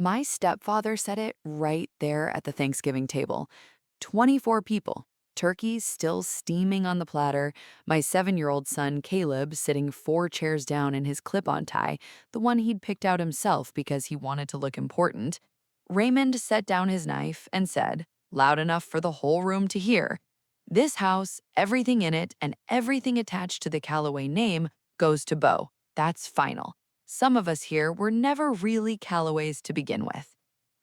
My stepfather said it right there at the Thanksgiving table. 24 people, turkeys still steaming on the platter, my 7-year-old son Caleb sitting 4 chairs down in his clip-on tie, the one he'd picked out himself because he wanted to look important. Raymond set down his knife and said, loud enough for the whole room to hear, "This house, everything in it, and everything attached to the Callaway name goes to Bo. That's final. Some of us here were never really Callaways to begin with."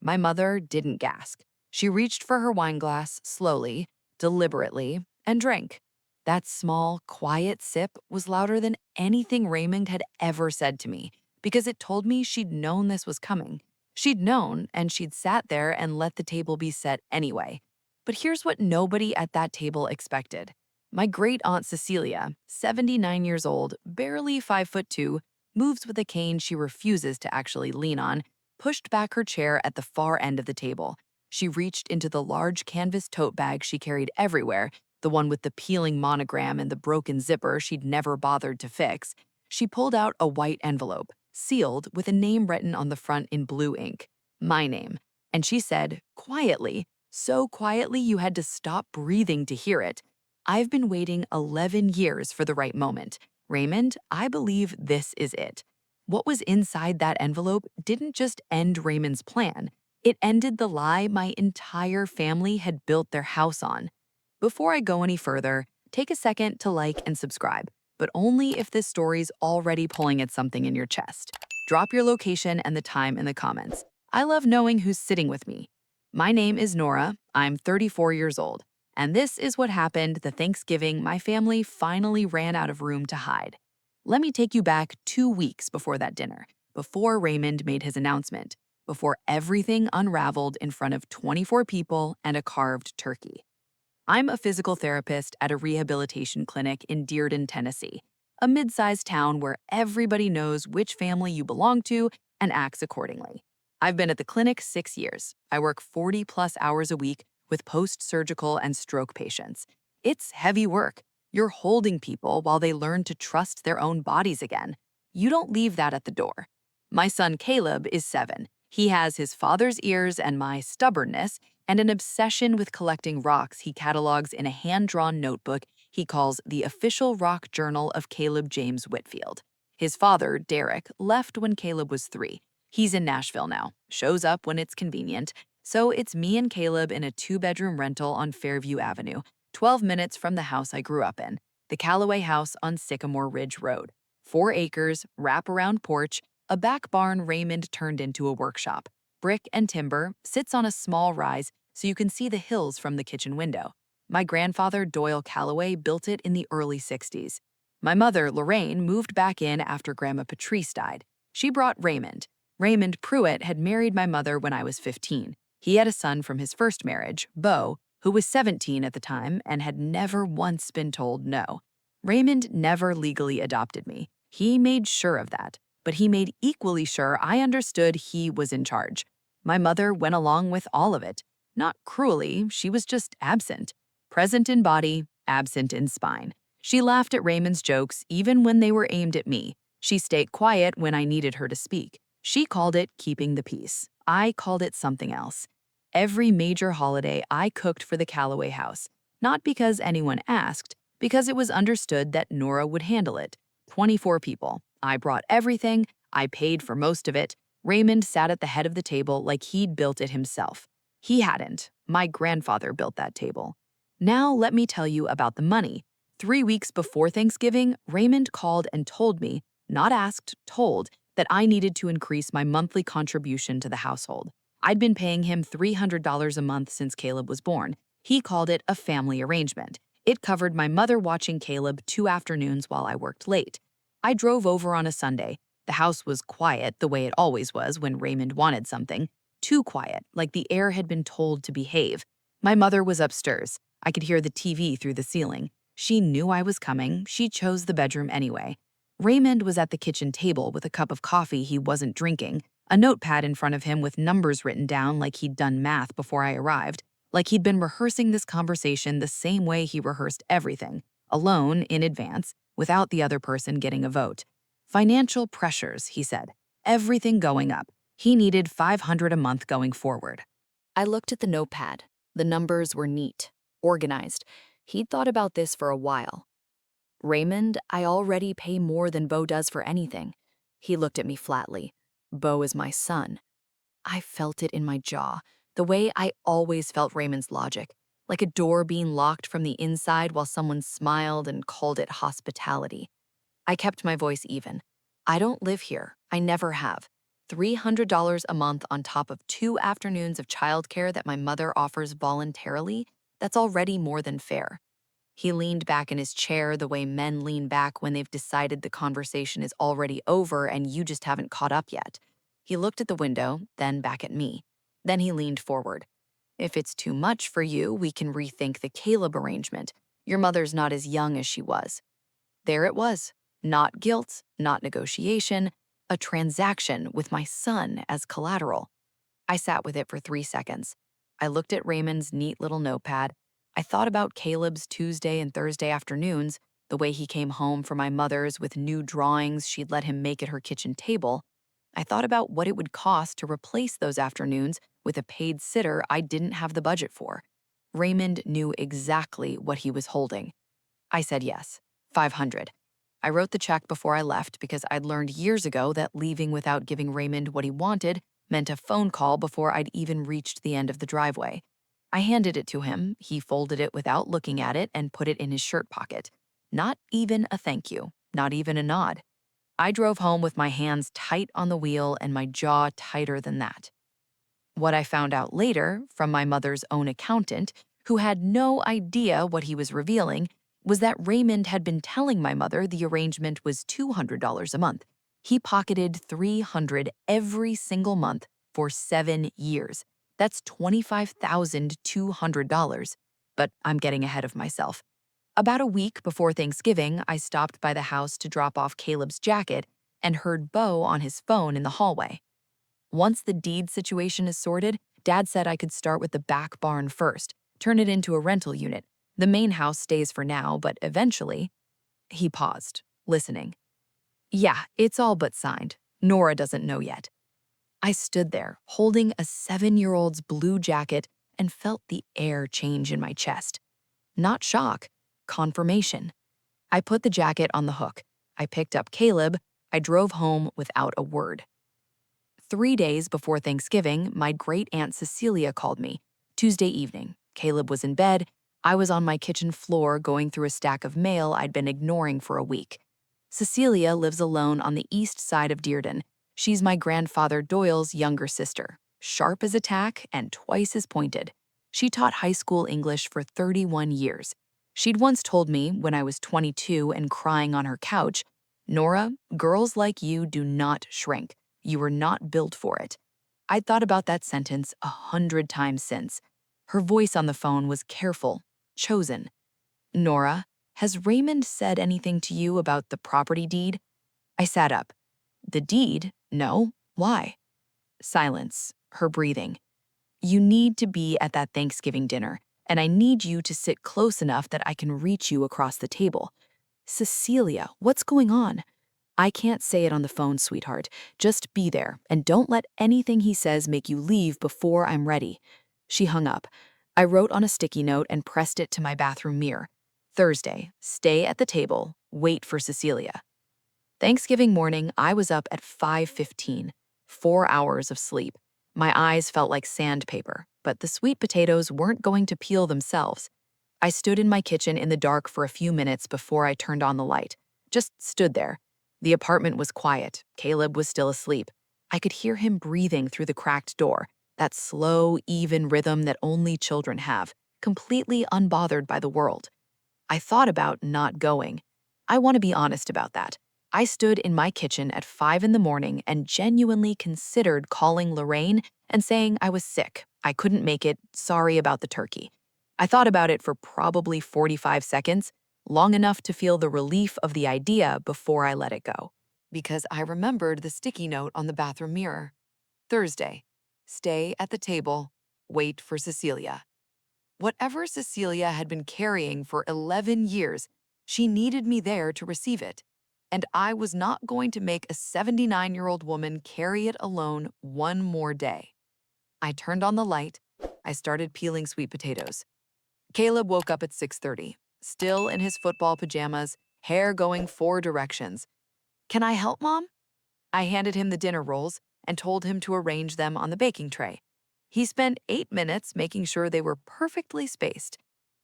My mother didn't gasp. She reached for her wine glass slowly, deliberately, and drank. That small, quiet sip was louder than anything Raymond had ever said to me because it told me she'd known this was coming. She'd known, and she'd sat there and let the table be set anyway. But here's what nobody at that table expected. My great aunt Cecilia, 79 years old, barely 5'2", moves with a cane she refuses to actually lean on, pushed back her chair at the far end of the table. She reached into the large canvas tote bag she carried everywhere, the one with the peeling monogram and the broken zipper she'd never bothered to fix. She pulled out a white envelope, sealed with a name written on the front in blue ink. My name. And she said, quietly, so quietly you had to stop breathing to hear it, "I've been waiting 11 years for the right moment. Raymond, I believe this is it." What was inside that envelope didn't just end Raymond's plan. It ended the lie my entire family had built their house on. Before I go any further, take a second to like and subscribe, but only if this story's already pulling at something in your chest. Drop your location and the time in the comments. I love knowing who's sitting with me. My name is Nora, I'm 34 years old, and this is what happened the Thanksgiving my family finally ran out of room to hide. Let me take you back 2 weeks before that dinner, before Raymond made his announcement, before everything unraveled in front of 24 people and a carved turkey. I'm a physical therapist at a rehabilitation clinic in Dearden, Tennessee, a mid-sized town where everybody knows which family you belong to and acts accordingly. I've been at the clinic 6 years. I work 40-plus hours a week with post-surgical and stroke patients. It's heavy work. You're holding people while they learn to trust their own bodies again. You don't leave that at the door. My son Caleb is 7. He has his father's ears and my stubbornness and an obsession with collecting rocks he catalogs in a hand-drawn notebook he calls the Official Rock Journal of Caleb James Whitfield. His father, Derek, left when Caleb was 3. He's in Nashville now, shows up when it's convenient, so it's me and Caleb in a 2-bedroom rental on Fairview Avenue, 12 minutes from the house I grew up in, the Callaway House on Sycamore Ridge Road. 4 acres, wraparound porch, a back barn Raymond turned into a workshop. Brick and timber, sits on a small rise so you can see the hills from the kitchen window. My grandfather, Doyle Callaway, built it in the early 60s. My mother, Lorraine, moved back in after Grandma Patrice died. She brought Raymond. Raymond Pruitt had married my mother when I was 15. He had a son from his first marriage, Bo, who was 17 at the time and had never once been told no. Raymond never legally adopted me. He made sure of that, but he made equally sure I understood he was in charge. My mother went along with all of it. Not cruelly, she was just absent. Present in body, absent in spine. She laughed at Raymond's jokes even when they were aimed at me. She stayed quiet when I needed her to speak. She called it keeping the peace. I called it something else. Every major holiday I cooked for the Callaway house, not because anyone asked, because it was understood that Nora would handle it. 24 people. I brought everything. I paid for most of it. Raymond sat at the head of the table like he'd built it himself. He hadn't. My grandfather built that table. Now let me tell you about the money. 3 weeks before Thanksgiving, Raymond called and told me, not asked, told, that I needed to increase my monthly contribution to the household. I'd been paying him $300 a month since Caleb was born. He called it a family arrangement. It covered my mother watching Caleb 2 afternoons while I worked late. I drove over on a Sunday. The house was quiet the way it always was when Raymond wanted something. Too quiet, like the air had been told to behave. My mother was upstairs. I could hear the TV through the ceiling. She knew I was coming. She chose the bedroom anyway. Raymond was at the kitchen table with a cup of coffee he wasn't drinking, a notepad in front of him with numbers written down like he'd done math before I arrived, like he'd been rehearsing this conversation the same way he rehearsed everything, alone, in advance, without the other person getting a vote. Financial pressures, he said. Everything going up. He needed 500 a month going forward. I looked at the notepad. The numbers were neat, organized. He'd thought about this for a while. Raymond, I already pay more than Beau does for anything. He looked at me flatly. Beau is my son. I felt it in my jaw, the way I always felt Raymond's logic, like a door being locked from the inside while someone smiled and called it hospitality. I kept my voice even. I don't live here. I never have. $300 a month on top of 2 afternoons of childcare that my mother offers voluntarily, that's already more than fair. He leaned back in his chair the way men lean back when they've decided the conversation is already over and you just haven't caught up yet. He looked at the window, then back at me. Then he leaned forward. If it's too much for you, we can rethink the Caleb arrangement. Your mother's not as young as she was. There it was. Not guilt, not negotiation, a transaction with my son as collateral. I sat with it for 3 seconds. I looked at Raymond's neat little notepad. I thought about Caleb's Tuesday and Thursday afternoons, the way he came home from my mother's with new drawings she'd let him make at her kitchen table. I thought about what it would cost to replace those afternoons with a paid sitter I didn't have the budget for. Raymond knew exactly what he was holding. I said yes, 500. I wrote the check before I left because I'd learned years ago that leaving without giving Raymond what he wanted meant a phone call before I'd even reached the end of the driveway. I handed it to him, he folded it without looking at it and put it in his shirt pocket. Not even a thank you, not even a nod. I drove home with my hands tight on the wheel and my jaw tighter than that. What I found out later, from my mother's own accountant, who had no idea what he was revealing, was that Raymond had been telling my mother the arrangement was $200 a month. He pocketed $300 every single month for 7 years. That's $25,200. But I'm getting ahead of myself. About a week before Thanksgiving, I stopped by the house to drop off Caleb's jacket and heard Beau on his phone in the hallway. Once the deed situation is sorted, Dad said I could start with the back barn first, turn it into a rental unit. The main house stays for now, but eventually… He paused, listening. Yeah, it's all but signed. Nora doesn't know yet. I stood there, holding a 7-year-old's blue jacket and felt the air change in my chest. Not shock, confirmation. I put the jacket on the hook. I picked up Caleb. I drove home without a word. 3 days before Thanksgiving, my great-aunt Cecilia called me. Tuesday evening. Caleb was in bed. I was on my kitchen floor going through a stack of mail I'd been ignoring for a week. Cecilia lives alone on the east side of Dearden. She's my grandfather Doyle's younger sister, sharp as a tack and twice as pointed. She taught high school English for 31 years. She'd once told me, when I was 22 and crying on her couch, Nora, girls like you do not shrink. You were not built for it. I'd thought about that sentence 100 times since. Her voice on the phone was careful, chosen. Nora, has Raymond said anything to you about the property deed? I sat up. The deed? No. Why? Silence, her breathing. You need to be at that Thanksgiving dinner, and I need you to sit close enough that I can reach you across the table. Cecilia, what's going on? I can't say it on the phone, sweetheart. Just be there, and don't let anything he says make you leave before I'm ready. She hung up. I wrote on a sticky note and pressed it to my bathroom mirror. Thursday, stay at the table, wait for Cecilia. Thanksgiving morning, I was up at 5:15, 4 hours of sleep. My eyes felt like sandpaper, but the sweet potatoes weren't going to peel themselves. I stood in my kitchen in the dark for a few minutes before I turned on the light. Just stood there. The apartment was quiet. Caleb was still asleep. I could hear him breathing through the cracked door, that slow, even rhythm that only children have, completely unbothered by the world. I thought about not going. I want to be honest about that. I stood in my kitchen at 5 in the morning and genuinely considered calling Lorraine and saying I was sick, I couldn't make it, sorry about the turkey. I thought about it for probably 45 seconds, long enough to feel the relief of the idea before I let it go. Because I remembered the sticky note on the bathroom mirror. Thursday, stay at the table, wait for Cecilia. Whatever Cecilia had been carrying for 11 years, she needed me there to receive it. and I was not going to make a 79-year-old woman carry it alone one more day. I turned on the light. I started peeling sweet potatoes. Caleb woke up at 6:30, still in his football pajamas, hair going 4 directions. "Can I help, Mom?" I handed him the dinner rolls and told him to arrange them on the baking tray. He spent 8 minutes making sure they were perfectly spaced.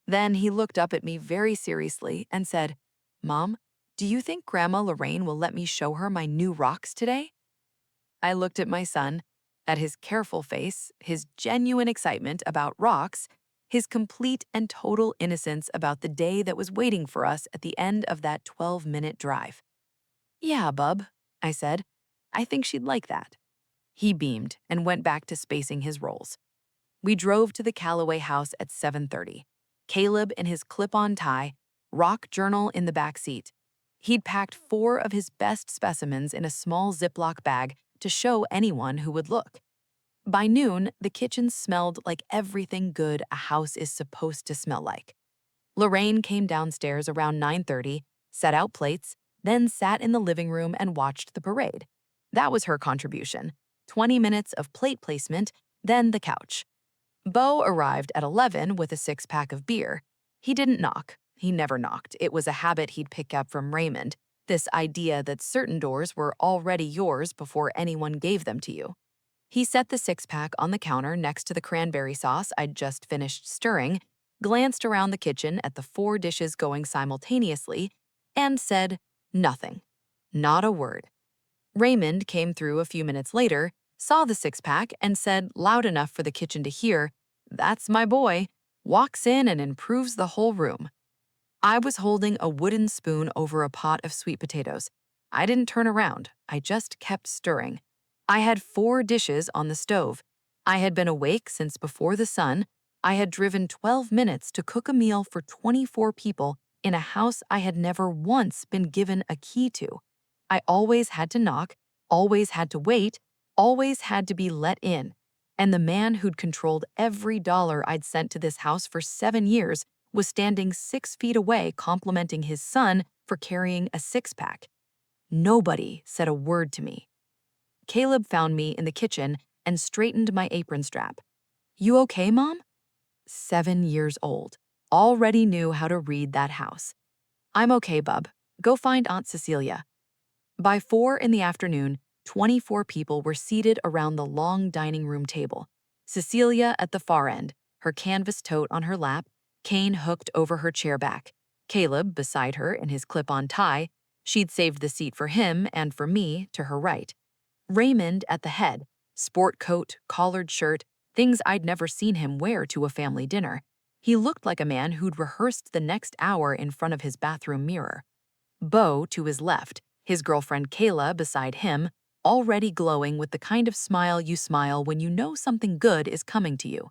Then he looked up at me very seriously and said, "Mom, do you think Grandma Lorraine will let me show her my new rocks today?" I looked at my son, at his careful face, his genuine excitement about rocks, his complete and total innocence about the day that was waiting for us at the end of that 12-minute drive. "Yeah, bub," I said. "I think she'd like that." He beamed and went back to spacing his rolls. We drove to the Calloway house at 7:30. Caleb in his clip-on tie, rock journal in the back seat. He'd packed 4 of his best specimens in a small Ziploc bag to show anyone who would look. By noon, the kitchen smelled like everything good a house is supposed to smell like. Lorraine came downstairs around 9:30, set out plates, then sat in the living room and watched the parade. That was her contribution. 20 minutes of plate placement, then the couch. Beau arrived at 11 with a 6-pack of beer. He didn't knock. He never knocked. It was a habit he'd pick up from Raymond, this idea that certain doors were already yours before anyone gave them to you. He set the 6-pack on the counter next to the cranberry sauce I'd just finished stirring, glanced around the kitchen at the 4 dishes going simultaneously, and said nothing. Not a word. Raymond came through a few minutes later, saw the 6-pack, and said loud enough for the kitchen to hear, "That's my boy," walks in and improves the whole room. I was holding a wooden spoon over a pot of sweet potatoes. I didn't turn around. I just kept stirring. I had 4 dishes on the stove. I had been awake since before the sun. I had driven 12 minutes to cook a meal for 24 people in a house I had never once been given a key to. I always had to knock, always had to wait, always had to be let in. And the man who'd controlled every dollar I'd sent to this house for 7 years was standing 6 feet away complimenting his son for carrying a 6-pack. Nobody said a word to me. Caleb found me in the kitchen and straightened my apron strap. "You okay, Mom?" 7 years old. Already knew how to read that house. "I'm okay, bub. Go find Aunt Cecilia." By 4 in the afternoon, 24 people were seated around the long dining room table. Cecilia at the far end, her canvas tote on her lap, cane hooked over her chair back. Caleb beside her in his clip-on tie. She'd saved the seat for him and for me to her right. Raymond at the head, sport coat, collared shirt, things I'd never seen him wear to a family dinner. He looked like a man who'd rehearsed the next hour in front of his bathroom mirror. Beau to his left, his girlfriend Kayla beside him, already glowing with the kind of smile you smile when you know something good is coming to you.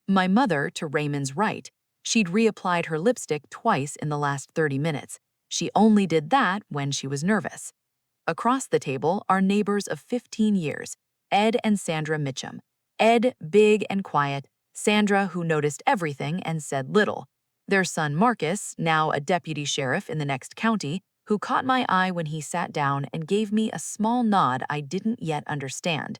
My mother to Raymond's right. She'd reapplied her lipstick twice in the last 30 minutes. She only did that when she was nervous. Across the table are neighbors of 15 years, Ed and Sandra Mitchum. Ed, big and quiet, Sandra, who noticed everything and said little. Their son Marcus, now a deputy sheriff in the next county, who caught my eye when he sat down and gave me a small nod I didn't yet understand.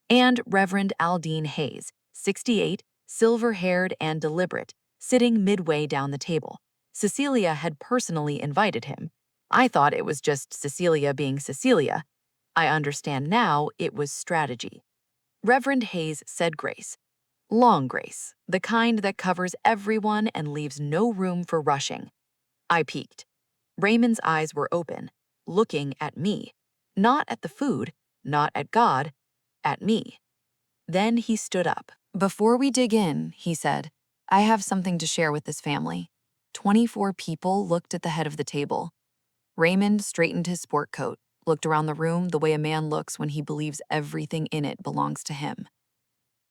And Reverend Aldine Hayes, 68, silver-haired and deliberate, sitting midway down the table. Cecilia had personally invited him. I thought it was just Cecilia being Cecilia. I understand now it was strategy. Reverend Hayes said grace. Long grace, the kind that covers everyone and leaves no room for rushing. I peeked. Raymond's eyes were open, looking at me. Not at the food, not at God, at me. Then he stood up. "Before we dig in," he said, "I have something to share with this family." 24 people looked at the head of the table. Raymond straightened his sport coat, looked around the room the way a man looks when he believes everything in it belongs to him.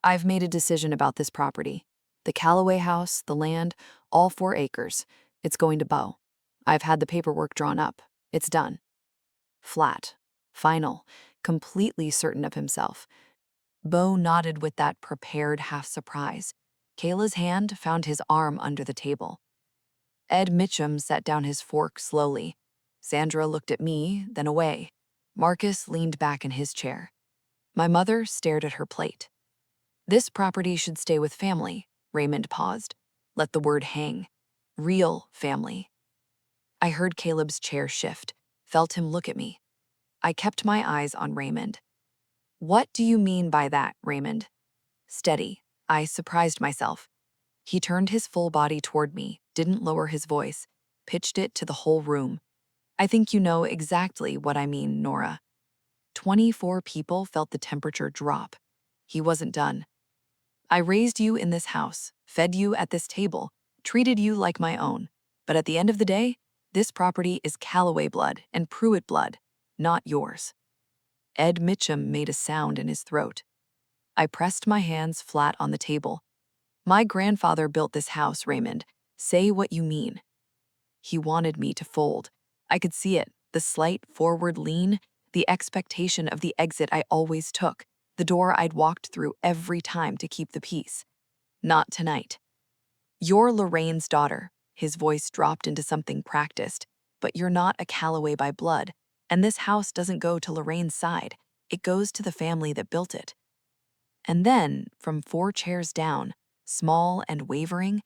"I've made a decision about this property. The Calloway house, the land, all 4 acres. It's going to Beau. I've had the paperwork drawn up. It's done." Flat, final, completely certain of himself. Beau nodded with that prepared half-surprise. Kayla's hand found his arm under the table. Ed Mitchum set down his fork slowly. Sandra looked at me, then away. Marcus leaned back in his chair. My mother stared at her plate. This property should stay with family, Raymond paused. Let the word hang. Real family. I heard Caleb's chair shift, felt him look at me. I kept my eyes on Raymond. What do you mean by that, Raymond? Steady. I surprised myself. He turned his full body toward me, didn't lower his voice, pitched it to the whole room. I think you know exactly what I mean, Nora. 24 people felt the temperature drop. He wasn't done. I raised you in this house, fed you at this table, treated you like my own. But at the end of the day, this property is Calloway blood and Pruitt blood, not yours. Ed Mitchum made a sound in his throat. I pressed my hands flat on the table. My grandfather built this house, Raymond. Say what you mean. He wanted me to fold. I could see it, the slight forward lean, the expectation of the exit I always took, the door I'd walked through every time to keep the peace. Not tonight. You're Lorraine's daughter. His voice dropped into something practiced. But you're not a Calloway by blood, and this house doesn't go to Lorraine's side. It goes to the family that built it. And then, from 4 chairs down, small and wavering,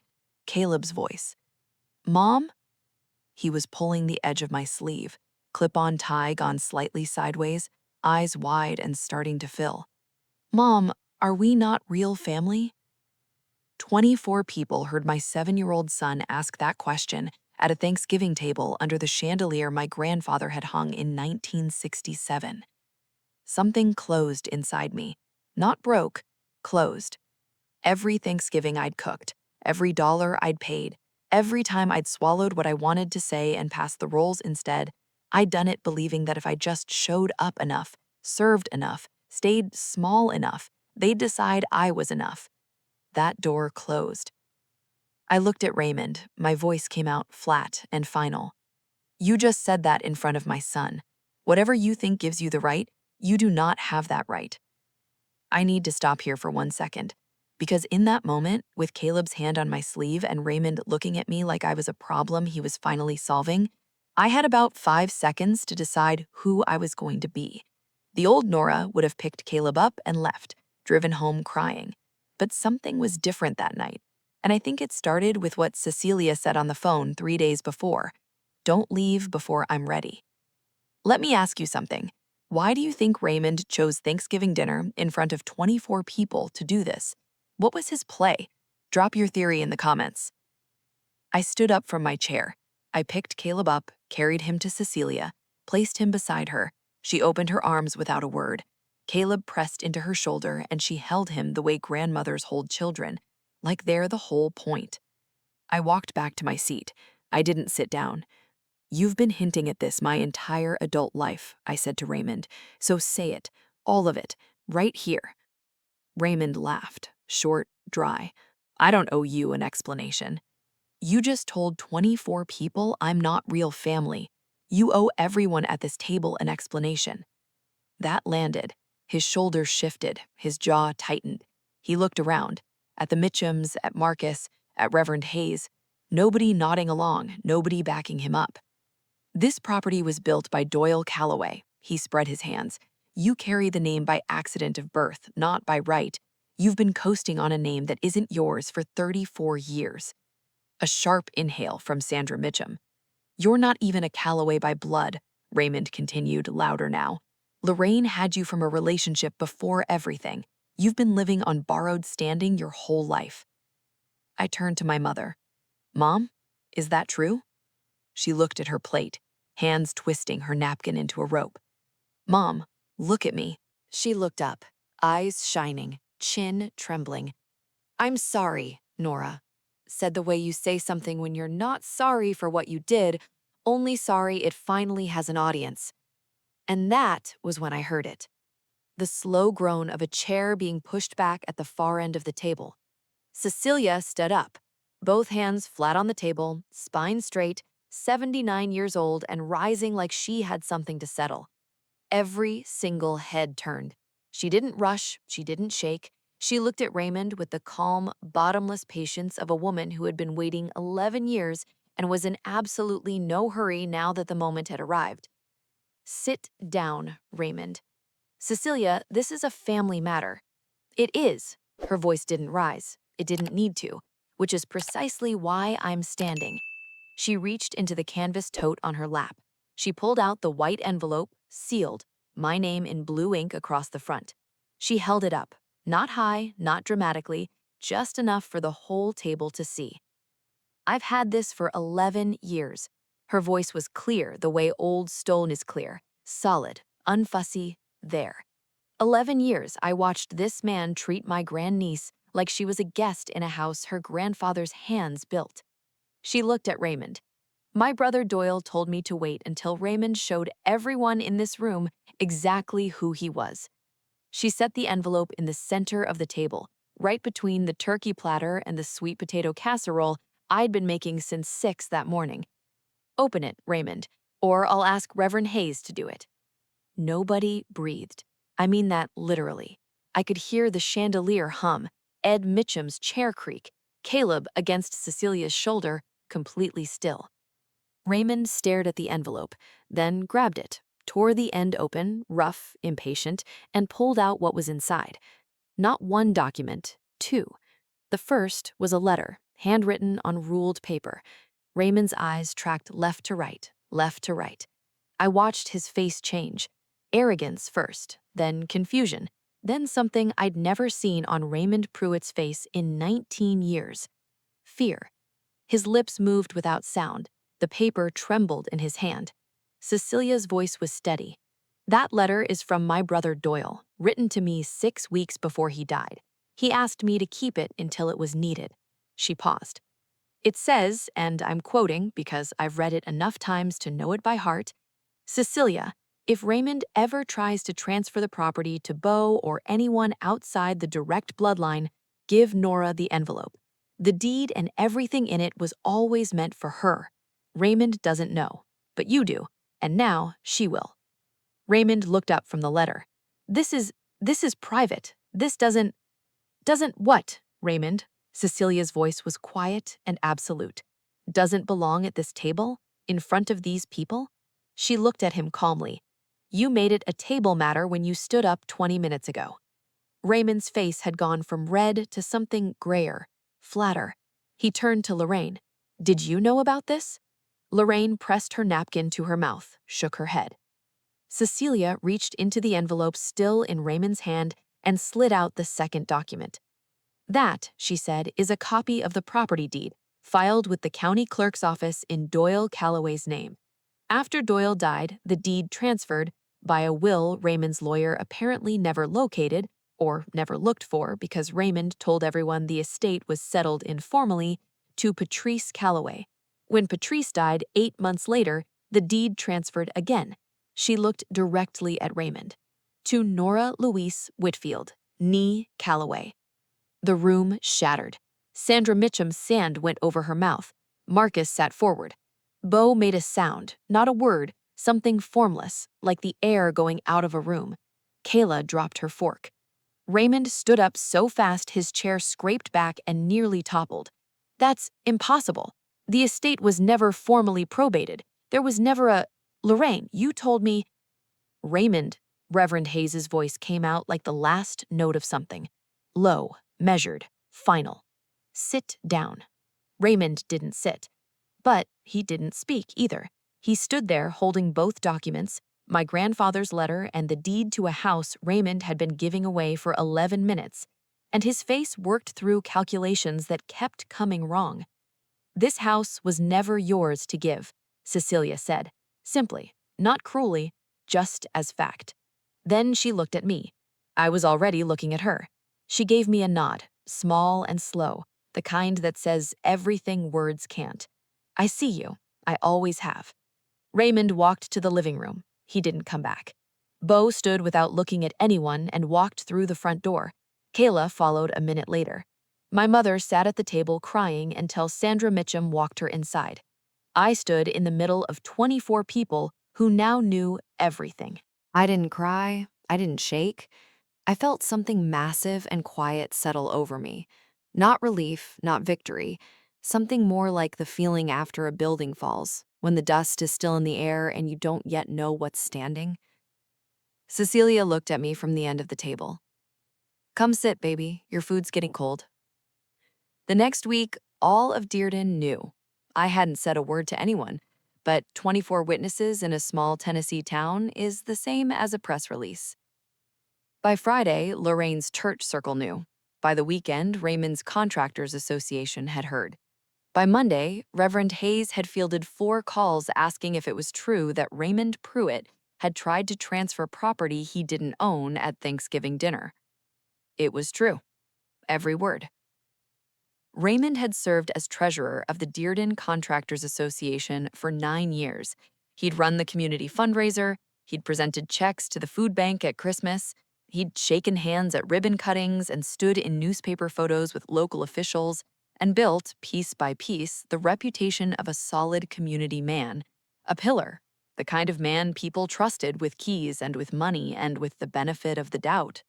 Caleb's voice. Mom? He was pulling the edge of my sleeve, clip-on tie gone slightly sideways, eyes wide and starting to fill. Mom, are we not real family? 24 people heard my 7-year-old son ask that question at a Thanksgiving table under the chandelier my grandfather had hung in 1967. Something closed inside me. Not broke, closed. Every Thanksgiving I'd cooked, every dollar I'd paid, every time I'd swallowed what I wanted to say and passed the rolls instead, I'd done it believing that if I just showed up enough, served enough, stayed small enough, they'd decide I was enough. That door closed. I looked at Raymond. My voice came out flat and final. You just said that in front of my son. Whatever you think gives you the right, you do not have that right. I need to stop here for 1 second. Because in that moment, with Caleb's hand on my sleeve and Raymond looking at me like I was a problem he was finally solving, I had about 5 seconds to decide who I was going to be. The old Nora would have picked Caleb up and left, driven home crying. But something was different that night, and I think it started with what Cecilia said on the phone 3 days before. Don't leave before I'm ready. Let me ask you something. Why do you think Raymond chose Thanksgiving dinner in front of 24 people to do this? What was his play? Drop your theory in the comments. I stood up from my chair. I picked Caleb up, carried him to Cecilia, placed him beside her. She opened her arms without a word. Caleb pressed into her shoulder and she held him the way grandmothers hold children, like they're the whole point. I walked back to my seat. I didn't sit down. You've been hinting at this my entire adult life, I said to Raymond, so say it, all of it, right here. Raymond laughed, short, dry. I don't owe you an explanation. You just told 24 people I'm not real family. You owe everyone at this table an explanation. That landed. His shoulders shifted, his jaw tightened. He looked around, at the Mitchums, at Marcus, at Reverend Hayes. Nobody nodding along, nobody backing him up. This property was built by Doyle Calloway. He spread his hands. You carry the name by accident of birth, not by right. You've been coasting on a name that isn't yours for 34 years. A sharp inhale from Sandra Mitchum. You're not even a Calloway by blood, Raymond continued, louder now. Lorraine had you from a relationship before everything. You've been living on borrowed standing your whole life. I turned to my mother. Mom, is that true? She looked at her plate, hands twisting her napkin into a rope. Mom, look at me. She looked up, eyes shining, chin trembling. I'm sorry, Nora. Said the way you say something when you're not sorry for what you did, only sorry it finally has an audience. And that was when I heard it. The slow groan of a chair being pushed back at the far end of the table. Cecilia stood up, both hands flat on the table, spine straight, 79 years old and rising like she had something to settle. Every single head turned. She didn't rush, she didn't shake. She looked at Raymond with the calm, bottomless patience of a woman who had been waiting 11 years and was in absolutely no hurry now that the moment had arrived. "Sit down, Raymond. Cecilia, this is a family matter." "It is." Her voice didn't rise. It didn't need to, which is precisely why I'm standing. She reached into the canvas tote on her lap. She pulled out the white envelope, sealed, my name in blue ink across the front. She held it up, not high, not dramatically, just enough for the whole table to see. "I've had this for 11 years. Her voice was clear the way old stone is clear, solid, unfussy, there. 11 years I watched this man treat my grandniece like she was a guest in a house her grandfather's hands built. She looked at Raymond. "My brother Doyle told me to wait until Raymond showed everyone in this room exactly who he was." She set the envelope in the center of the table, right between the turkey platter and the sweet potato casserole I'd been making since 6 that morning. "Open it, Raymond, or I'll ask Reverend Hayes to do it." Nobody breathed. I mean that literally. I could hear the chandelier hum, Ed Mitchum's chair creak, Caleb against Cecilia's shoulder, completely still. Raymond stared at the envelope, then grabbed it, tore the end open, rough, impatient, and pulled out what was inside. Not one document, two. The first was a letter, handwritten on ruled paper. Raymond's eyes tracked left to right, left to right. I watched his face change. Arrogance first, then confusion, then something I'd never seen on Raymond Pruitt's face in 19 years. Fear. His lips moved without sound. The paper trembled in his hand. Cecilia's voice was steady. "That letter is from my brother Doyle, written to me 6 weeks before he died. He asked me to keep it until it was needed." She paused. "It says, and I'm quoting because I've read it enough times to know it by heart, 'Cecilia, if Raymond ever tries to transfer the property to Beau or anyone outside the direct bloodline, give Nora the envelope. The deed and everything in it was always meant for her. Raymond doesn't know, but you do, and now she will.'" Raymond looked up from the letter. This is private. This doesn't what, Raymond?" Cecilia's voice was quiet and absolute. "Doesn't belong at this table? In front of these people?" She looked at him calmly. "You made it a table matter when you stood up 20 minutes ago." Raymond's face had gone from red to something grayer, flatter. He turned to Lorraine. "Did you know about this?" Lorraine pressed her napkin to her mouth, shook her head. Cecilia reached into the envelope still in Raymond's hand and slid out the second document. "That," she said, "is a copy of the property deed, filed with the county clerk's office in Doyle Calloway's name. After Doyle died, the deed transferred, by a will Raymond's lawyer apparently never located, or never looked for because Raymond told everyone the estate was settled informally, to Patrice Calloway. When Patrice died 8 months later, the deed transferred again." She looked directly at Raymond. "To Nora Louise Whitfield, nee Calloway." The room shattered. Sandra Mitchum's sand went over her mouth. Marcus sat forward. Beau made a sound, not a word, something formless, like the air going out of a room. Kayla dropped her fork. Raymond stood up so fast his chair scraped back and nearly toppled. "That's impossible. The estate was never formally probated. There was never a— Lorraine, you told me—" "Raymond," Reverend Hayes's voice came out like the last note of something. Low, measured, final. "Sit down." Raymond didn't sit. But he didn't speak either. He stood there holding both documents, my grandfather's letter and the deed to a house Raymond had been giving away for 11 minutes, and his face worked through calculations that kept coming wrong. "This house was never yours to give," Cecilia said, simply, not cruelly, just as fact. Then she looked at me. I was already looking at her. She gave me a nod, small and slow, the kind that says everything words can't. "I see you. I always have." Raymond walked to the living room. He didn't come back. Beau stood without looking at anyone and walked through the front door. Kayla followed a minute later. My mother sat at the table crying until Sandra Mitchum walked her inside. I stood in the middle of 24 people who now knew everything. I didn't cry. I didn't shake. I felt something massive and quiet settle over me. Not relief, not victory. Something more like the feeling after a building falls, when the dust is still in the air and you don't yet know what's standing. Cecilia looked at me from the end of the table. Come sit, baby. Your food's getting cold. The next week, all of Dearden knew. I hadn't said a word to anyone, but 24 witnesses in a small Tennessee town is the same as a press release. By Friday, Lorraine's church circle knew. By the weekend, Raymond's Contractors Association had heard. By Monday, Reverend Hayes had fielded 4 calls asking if it was true that Raymond Pruitt had tried to transfer property he didn't own at Thanksgiving dinner. It was true. Every word. Raymond had served as treasurer of the Dearden Contractors Association for 9 years. He'd run the community fundraiser, he'd presented checks to the food bank at Christmas, he'd shaken hands at ribbon cuttings and stood in newspaper photos with local officials, and built, piece by piece, the reputation of a solid community man, a pillar, the kind of man people trusted with keys and with money and with the benefit of the doubt.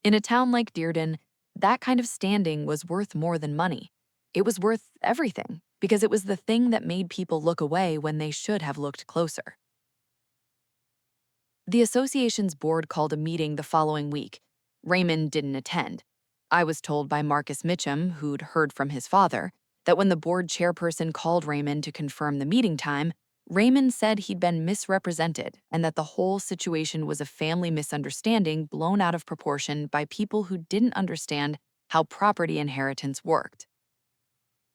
In a town like Dearden, that kind of standing was worth more than money. It was worth everything, because it was the thing that made people look away when they should have looked closer. The association's board called a meeting the following week. Raymond didn't attend. I was told by Marcus Mitchum, who'd heard from his father, that when the board chairperson called Raymond to confirm the meeting time, Raymond said he'd been misrepresented and that the whole situation was a family misunderstanding blown out of proportion by people who didn't understand how property inheritance worked.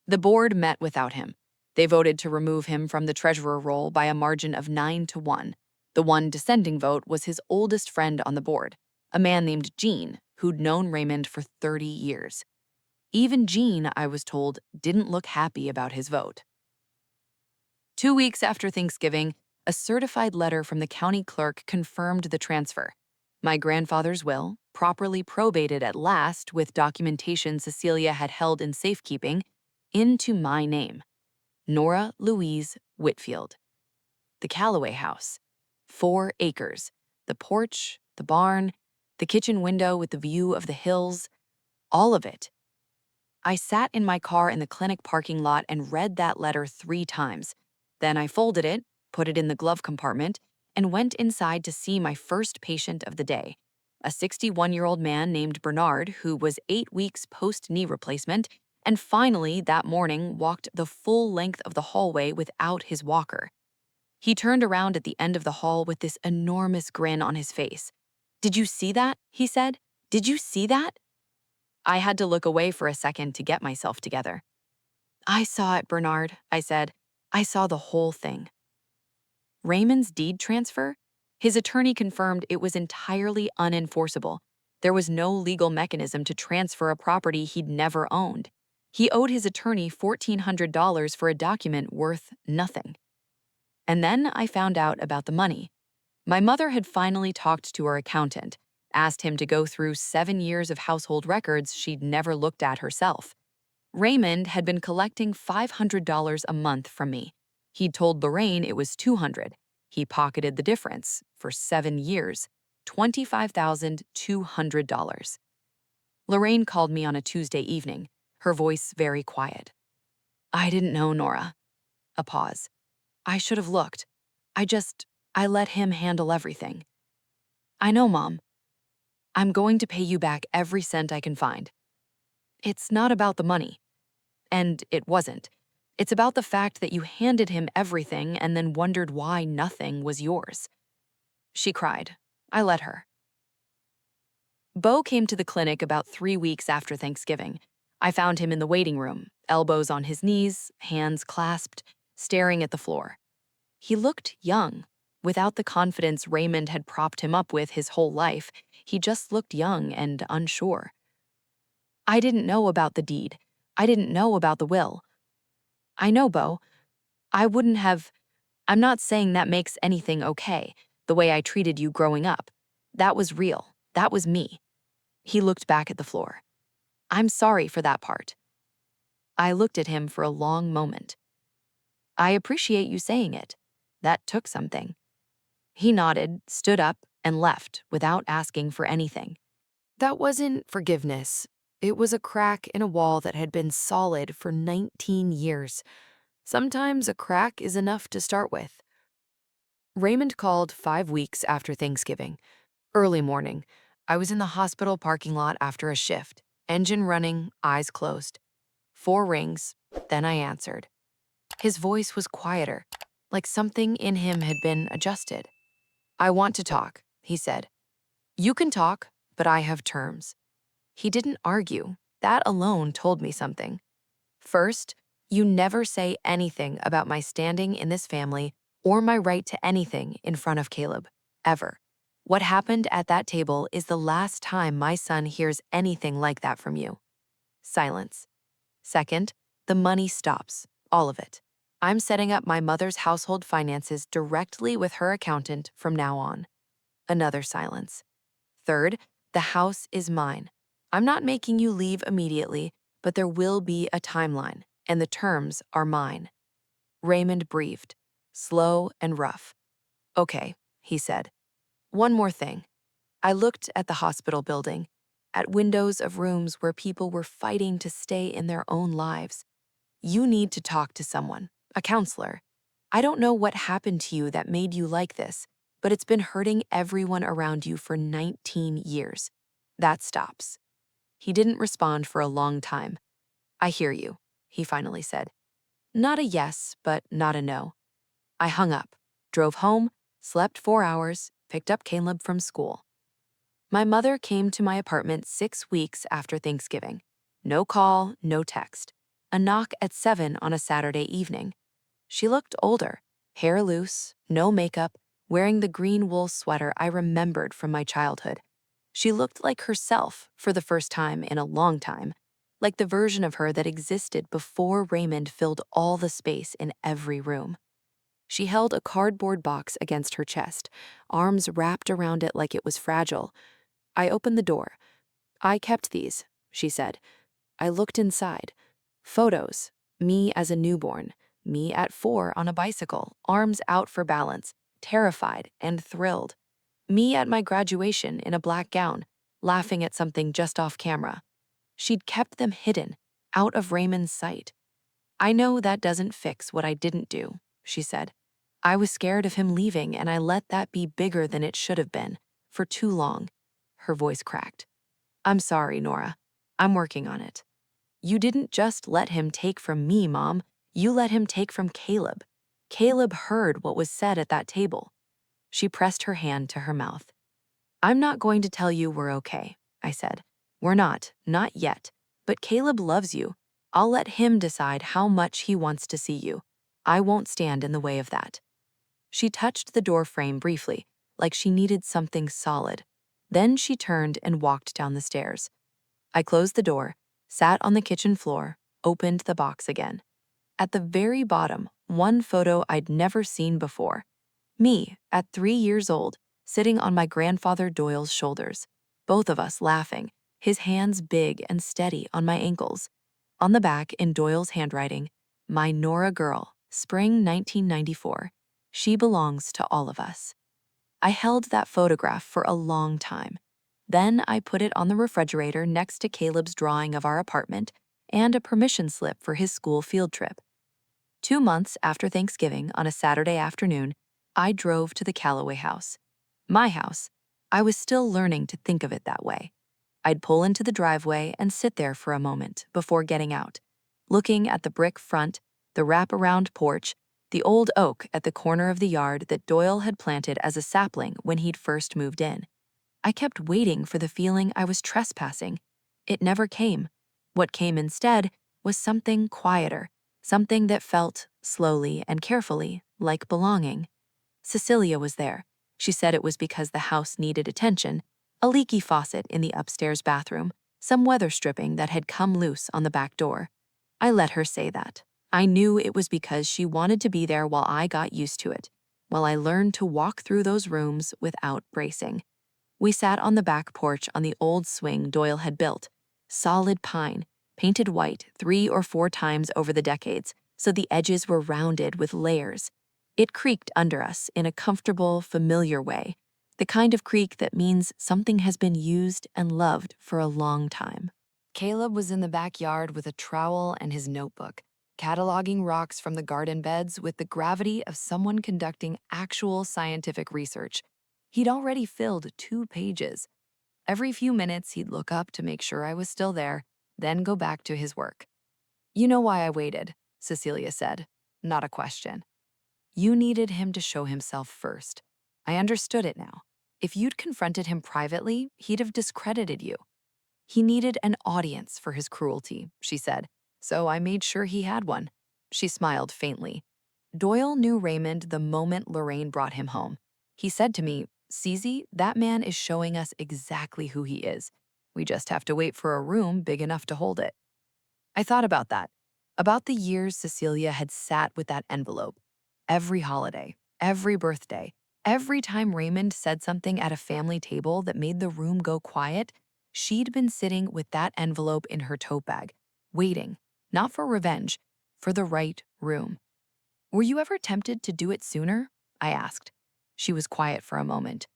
The board met without him. They voted to remove him from the treasurer role by a margin of 9-1. The one dissenting vote was his oldest friend on the board, a man named Gene, who'd known Raymond for 30 years. Even Gene, I was told, didn't look happy about his vote. 2 weeks after Thanksgiving, a certified letter from the county clerk confirmed the transfer. My grandfather's will, properly probated at last with documentation Cecilia had held in safekeeping, into my name, Nora Louise Whitfield. The Calloway house, 4 acres, the porch, the barn, the kitchen window with the view of the hills, all of it. I sat in my car in the clinic parking lot and read that letter 3 times. Then I folded it, put it in the glove compartment, and went inside to see my first patient of the day, a 61-year-old man named Bernard who was 8 weeks post-knee replacement and finally that morning walked the full length of the hallway without his walker. He turned around at the end of the hall with this enormous grin on his face. "Did you see that?" he said. "Did you see that?" I had to look away for a second to get myself together. "I saw it, Bernard," I said. "I saw the whole thing." Raymond's deed transfer? His attorney confirmed it was entirely unenforceable. There was no legal mechanism to transfer a property he'd never owned. He owed his attorney $1,400 for a document worth nothing. And then I found out about the money. My mother had finally talked to her accountant, asked him to go through 7 years of household records she'd never looked at herself. Raymond had been collecting $500 a month from me. He'd told Lorraine it was $200. He pocketed the difference for 7 years, $25,200. Lorraine called me on a Tuesday evening, her voice very quiet. "I didn't know, Nora." A pause. "I should have looked. I let him handle everything." "I know, Mom. I'm going to pay you back every cent I can find." "It's not about the money." And it wasn't. It's about the fact that you handed him everything and then wondered why nothing was yours. She cried. I let her. Beau came to the clinic about 3 weeks after Thanksgiving. I found him in the waiting room, elbows on his knees, hands clasped, staring at the floor. He looked young. Without the confidence Raymond had propped him up with his whole life, he just looked young and unsure. "I didn't know about the deed. I didn't know about the will." "I know, Beau. I wouldn't have. I'm not saying that makes anything okay, the way I treated you growing up. That was real. That was me." He looked back at the floor. "I'm sorry for that part." I looked at him for a long moment. "I appreciate you saying it. That took something." He nodded, stood up, and left without asking for anything. That wasn't forgiveness. It was a crack in a wall that had been solid for 19 years. Sometimes a crack is enough to start with. Raymond called 5 weeks after Thanksgiving. Early morning. I was in the hospital parking lot after a shift, engine running, eyes closed. 4 rings, then I answered. His voice was quieter, like something in him had been adjusted. "I want to talk," he said. "You can talk, but I have terms." He didn't argue. That alone told me something. First, you never say anything about my standing in this family or my right to anything in front of Caleb, ever. What happened at that table is the last time my son hears anything like that from you. Silence. Second, the money stops, all of it. I'm setting up my mother's household finances directly with her accountant from now on. Another silence. Third, the house is mine. I'm not making you leave immediately, but there will be a timeline, and the terms are mine. Raymond breathed, slow and rough. "Okay," he said. "One more thing." I looked at the hospital building, at windows of rooms where people were fighting to stay in their own lives. You need to talk to someone, a counselor. I don't know what happened to you that made you like this, but it's been hurting everyone around you for 19 years. That stops. He didn't respond for a long time. "I hear you," he finally said. Not a yes, but not a no. I hung up, drove home, slept 4 hours, picked up Caleb from school. My mother came to my apartment 6 weeks after Thanksgiving. No call, no text. A knock at 7 on a Saturday evening. She looked older, hair loose, no makeup, wearing the green wool sweater I remembered from my childhood. She looked like herself for the first time in a long time, like the version of her that existed before Raymond filled all the space in every room. She held a cardboard box against her chest, arms wrapped around it like it was fragile. I opened the door. "I kept these," she said. I looked inside. Photos. Me as a newborn. Me at 4 on a bicycle, arms out for balance, terrified and thrilled. Me at my graduation in a black gown, laughing at something just off camera. She'd kept them hidden, out of Raymond's sight. "I know that doesn't fix what I didn't do," she said. "I was scared of him leaving and I let that be bigger than it should have been, for too long." Her voice cracked. "I'm sorry, Nora. I'm working on it." "You didn't just let him take from me, Mom. You let him take from Caleb. Caleb heard what was said at that table." She pressed her hand to her mouth. "I'm not going to tell you we're okay," I said. "We're not yet. But Caleb loves you. I'll let him decide how much he wants to see you. I won't stand in the way of that." She touched the door frame briefly, like she needed something solid. Then she turned and walked down the stairs. I closed the door, sat on the kitchen floor, opened the box again. At the very bottom, one photo I'd never seen before. Me, at 3 years old, sitting on my grandfather Doyle's shoulders. Both of us laughing, his hands big and steady on my ankles. On the back, in Doyle's handwriting, "My Nora girl, spring 1994. She belongs to all of us." I held that photograph for a long time. Then I put it on the refrigerator next to Caleb's drawing of our apartment and a permission slip for his school field trip. 2 months after Thanksgiving, on a Saturday afternoon, I drove to the Calloway house. My house. I was still learning to think of it that way. I'd pull into the driveway and sit there for a moment before getting out, looking at the brick front, the wraparound porch, the old oak at the corner of the yard that Doyle had planted as a sapling when he'd first moved in. I kept waiting for the feeling I was trespassing. It never came. What came instead was something quieter, something that felt, slowly and carefully, like belonging. Cecilia was there. She said it was because the house needed attention, a leaky faucet in the upstairs bathroom, some weather stripping that had come loose on the back door. I let her say that. I knew it was because she wanted to be there while I got used to it, while I learned to walk through those rooms without bracing. We sat on the back porch on the old swing Doyle had built, solid pine, painted white 3 or 4 times over the decades, so the edges were rounded with layers. It creaked under us in a comfortable, familiar way, the kind of creak that means something has been used and loved for a long time. Caleb was in the backyard with a trowel and his notebook, cataloging rocks from the garden beds with the gravity of someone conducting actual scientific research. He'd already filled 2 pages. Every few minutes, he'd look up to make sure I was still there, then go back to his work. "You know why I waited," Cecilia said. Not a question. "You needed him to show himself first. I understood it now. If you'd confronted him privately, he'd have discredited you. He needed an audience for his cruelty," she said, "so I made sure he had one." She smiled faintly. Doyle knew Raymond the moment Lorraine brought him home. He said to me, "Cece, that man is showing us exactly who he is. We just have to wait for a room big enough to hold it." I thought about that, about the years Cecilia had sat with that envelope. Every holiday, every birthday, every time Raymond said something at a family table that made the room go quiet, she'd been sitting with that envelope in her tote bag, waiting, not for revenge, for the right room. "Were you ever tempted to do it sooner?" I asked. She was quiet for a moment.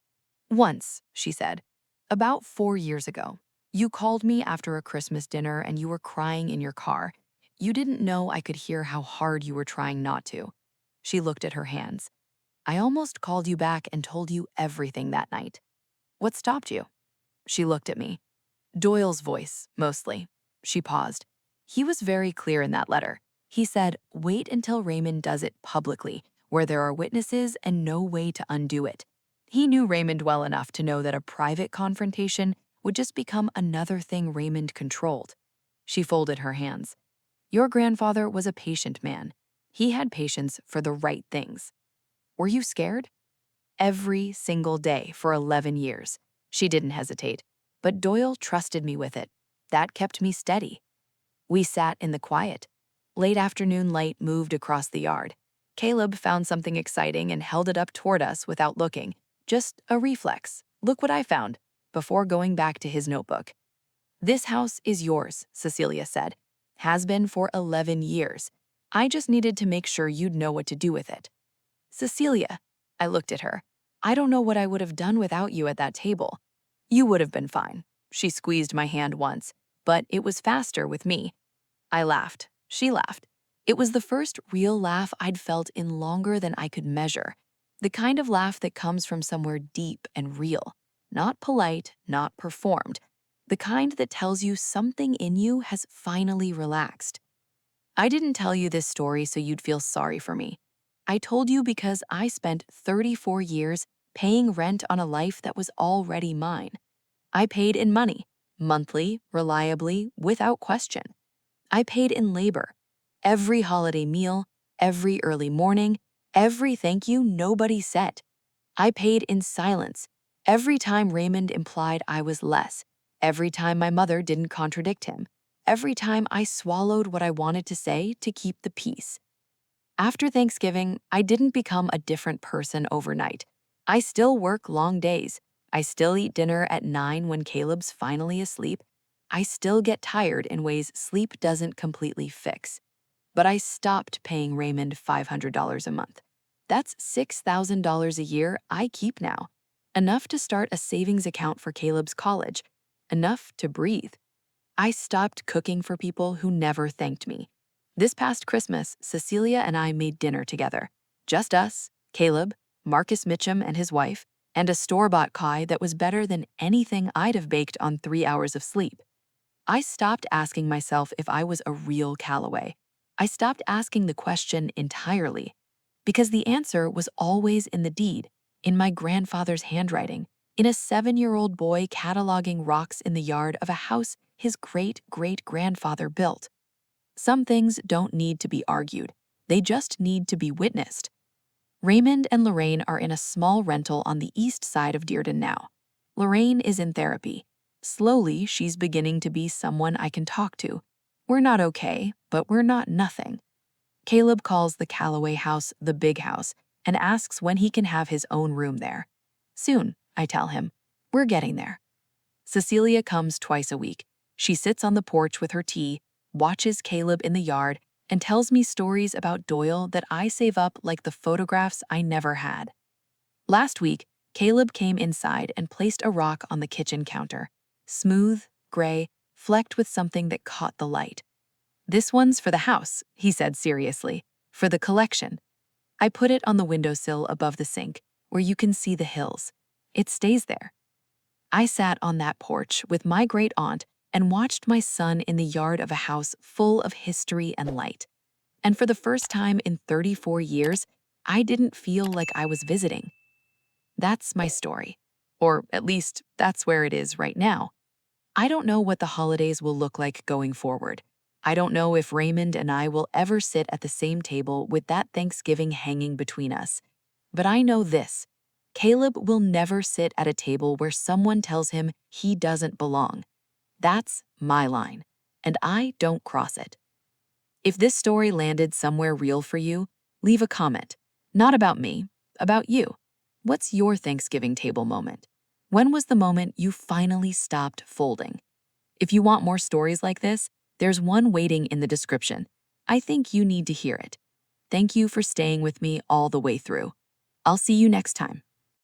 "Once," she said. "About 4 years ago. You called me after a Christmas dinner and you were crying in your car. You didn't know I could hear how hard you were trying not to." She looked at her hands. "I almost called you back and told you everything that night." "What stopped you?" She looked at me. "Doyle's voice, mostly." She paused. "He was very clear in that letter. He said, 'Wait until Raymond does it publicly, where there are witnesses and no way to undo it.' He knew Raymond well enough to know that a private confrontation would just become another thing Raymond controlled." She folded her hands. "Your grandfather was a patient man. He had patience for the right things. Were you scared?" "Every single day for 11 years. She didn't hesitate. But Doyle trusted me with it. That kept me steady." We sat in the quiet. Late afternoon light moved across the yard. Caleb found something exciting and held it up toward us without looking. Just a reflex. "Look what I found," before going back to his notebook. "This house is yours," Cecilia said. "Has been for 11 years. I just needed to make sure you'd know what to do with it." "Cecilia," I looked at her. "I don't know what I would have done without you at that table." "You would have been fine." She squeezed my hand once, but it was faster with me. I laughed. She laughed. It was the first real laugh I'd felt in longer than I could measure. The kind of laugh that comes from somewhere deep and real. Not polite, not performed. The kind that tells you something in you has finally relaxed. "I didn't tell you this story so you'd feel sorry for me. I told you because I spent 34 years paying rent on a life that was already mine. I paid in money, monthly, reliably, without question. I paid in labor. Every holiday meal, every early morning, every thank you nobody said. I paid in silence. Every time Raymond implied I was less. Every time my mother didn't contradict him. Every time I swallowed what I wanted to say to keep the peace. After Thanksgiving, I didn't become a different person overnight. I still work long days. I still eat dinner at 9 when Caleb's finally asleep. I still get tired in ways sleep doesn't completely fix. But I stopped paying Raymond $500 a month. That's $6,000 a year I keep now. Enough to start a savings account for Caleb's college. Enough to breathe. I stopped cooking for people who never thanked me. This past Christmas, Cecilia and I made dinner together. Just us, Caleb, Marcus Mitchum and his wife, and a store-bought pie that was better than anything I'd have baked on 3 hours of sleep. I stopped asking myself if I was a real Calloway. I stopped asking the question entirely, because the answer was always in the deed, in my grandfather's handwriting, in a 7-year-old boy cataloging rocks in the yard of a house his great-great-grandfather built. Some things don't need to be argued. They just need to be witnessed. Raymond and Lorraine are in a small rental on the east side of Dearden now. Lorraine is in therapy. Slowly, she's beginning to be someone I can talk to. We're not okay, but we're not nothing. Caleb calls the Calloway house the big house and asks when he can have his own room there. Soon, I tell him. We're getting there. Cecilia comes twice a week. She sits on the porch with her tea, watches Caleb in the yard, and tells me stories about Doyle that I save up like the photographs I never had. Last week, Caleb came inside and placed a rock on the kitchen counter. Smooth, gray, flecked with something that caught the light. "This one's for the house," he said seriously, "for the collection." I put it on the windowsill above the sink, where you can see the hills. It stays there. I sat on that porch with my great aunt and watched my son in the yard of a house full of history and light. And for the first time in 34 years, I didn't feel like I was visiting. That's my story. Or at least, that's where it is right now. I don't know what the holidays will look like going forward. I don't know if Raymond and I will ever sit at the same table with that Thanksgiving hanging between us. But I know this: Caleb will never sit at a table where someone tells him he doesn't belong. That's my line, and I don't cross it. If this story landed somewhere real for you, leave a comment. Not about me, about you. What's your Thanksgiving table moment? When was the moment you finally stopped folding? If you want more stories like this, there's one waiting in the description. I think you need to hear it. Thank you for staying with me all the way through. I'll see you next time.